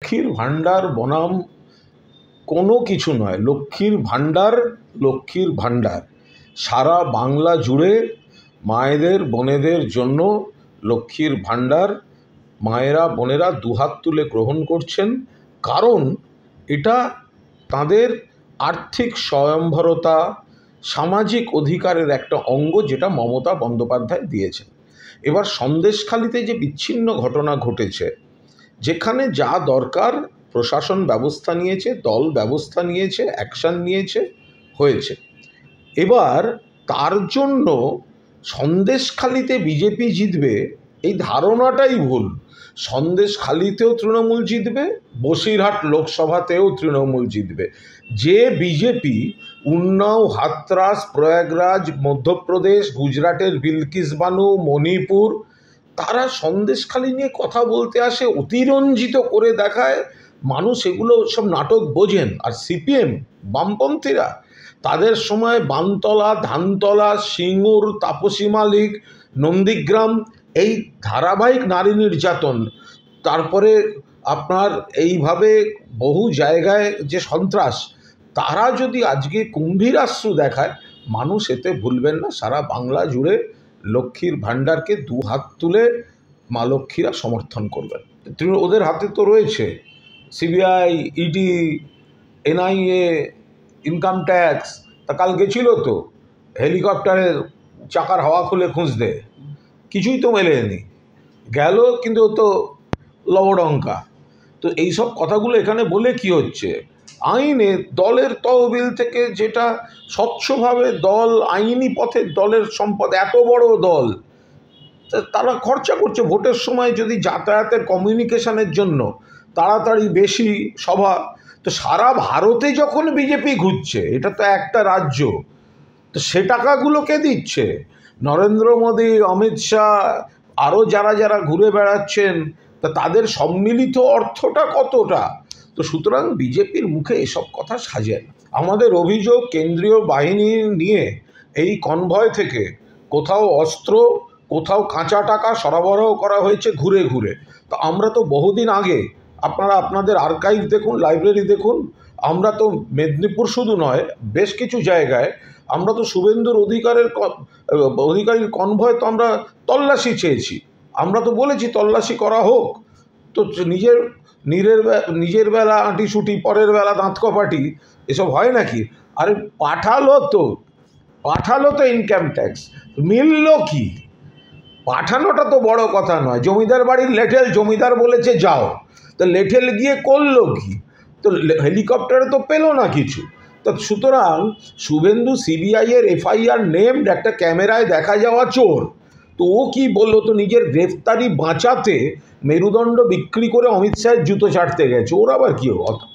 লক্ষ্মীর ভাণ্ডার বনাম কোনো কিছু নয়। লক্ষ্মীর ভাণ্ডার, লক্ষ্মীর ভাণ্ডার সারা বাংলা জুড়ে মায়েদের বোনেদের জন্য লক্ষ্মীর ভাণ্ডার মায়েরা বোনেরা দুহাত তুলে গ্রহণ করছেন, কারণ এটা তাদের আর্থিক স্বয়ংভরতা, সামাজিক অধিকারের একটা অঙ্গ, যেটা মমতা বন্দ্যোপাধ্যায় দিয়েছেন। এবার সন্দেশখালিতে যে বিচ্ছিন্ন ঘটনা ঘটেছে, যেখানে যা দরকার প্রশাসন ব্যবস্থা নিয়েছে, দল ব্যবস্থা নিয়েছে, অ্যাকশান নিয়েছে, হয়েছে। এবার তার জন্য সন্দেশখালিতে বিজেপি জিতবে এই ধারণাটাই ভুল। সন্দেশখালিতেও তৃণমূল জিতবে, বসিরহাট লোকসভাতেও তৃণমূল জিতবে। যে বিজেপি উন্নাও, হাতরাস, প্রয়াগরাজ, মধ্যপ্রদেশ, গুজরাটের বিলকিস বানু, মণিপুর, তারা সন্দেশখালি নিয়ে কথা বলতে আসে, অতিরঞ্জিত করে দেখায়, মানুষ এগুলো সব নাটক বোঝেন। আর সিপিএম বামপন্থীরা তাদের সময় বানতলা, ধানতলা, সিঙ্গুর, তাপসী মালিক, নন্দীগ্রাম, এই ধারাবাহিক নারী নির্যাতন, তারপরে আপনার এইভাবে বহু জায়গায় যে সন্ত্রাস, তারা যদি আজকে কুম্ভীরাশ্রু দেখায়, মানুষ এতে ভুলবেন না। সারা বাংলা জুড়ে লক্ষ্মীর ভাণ্ডারকে দু হাত তুলে মা লক্ষ্মীরা সমর্থন করবেন। ওদের হাতে তো রয়েছে CBI, ED, NIA, income tax. তা কাল গেছিল তো হেলিকপ্টারের চাকার হাওয়া খুলে খুঁজতে, কিছুই তো মেলেনি, গেল কিন্তু তো লবডঙ্কা। তো এইসব কথাগুলো এখানে বলে কি হচ্ছে? আইনে দলের তহবিল থেকে, যেটা স্বচ্ছভাবে দল আইনি পথে দলের সম্পদ, এত বড় দল তারা খরচা করছে ভোটের সময়, যদি যাতায়াতের কমিউনিকেশনের জন্য তাড়াতাড়ি বেশি সভা। তো সারা ভারতে যখন বিজেপি ঘুরছে, এটা তো একটা রাজ্য, তো সে টাকাগুলো কে দিচ্ছে? নরেন্দ্র মোদী, অমিত শাহ, আরও যারা যারা ঘুরে বেড়াচ্ছেন, তা তাদের সম্মিলিত অর্থটা কতটা? তো সুতরাং বিজেপির মুখে এসব কথা সাজে না। আমাদের অভিযোগ, কেন্দ্রীয় বাহিনী নিয়ে এই কনভয় থেকে কোথাও অস্ত্র, কোথাও কাঁচা টাকা সরবরাহ করা হয়েছে ঘুরে ঘুরে। তো আমরা তো বহুদিন আগে, আপনারা আপনাদের আর্কাইভ দেখুন, লাইব্রেরি দেখুন, আমরা তো মেদিনীপুর শুধু নয়, বেশ কিছু জায়গায় আমরা তো শুভেন্দুর অধিকারীর কনভয় তো আমরা তল্লাশি চেয়েছি। আমরা তো বলেছি তল্লাশি করা হোক। তো নিজের বেলা আঁটি ছুটি, পরের বেলা দাঁত কপাটি, এসব হয় নাকি? আরে পাঠালো তো ইনকাম ট্যাক্স, মিলল কি? পাঠানোটা তো বড় কথা নয়। জমিদার বাড়ির লেঠেল, জমিদার বলেছে যাও, তো লেঠেল গিয়ে করলো কি? তো হেলিকপ্টারে তো পেলো না কিছু। তো সুতরাং শুভেন্দু সিবিআইয়ের এফআইআর নেমড একটা ক্যামেরায় দেখা যাওয়া চোর, তো ও কি বললো? তো নিজের গ্রেফতারি বাঁচাতে মেরুদণ্ড বিক্রি করে অমিত শাহের জুতো চাটতে গেছে, ওর আবার কি কথা?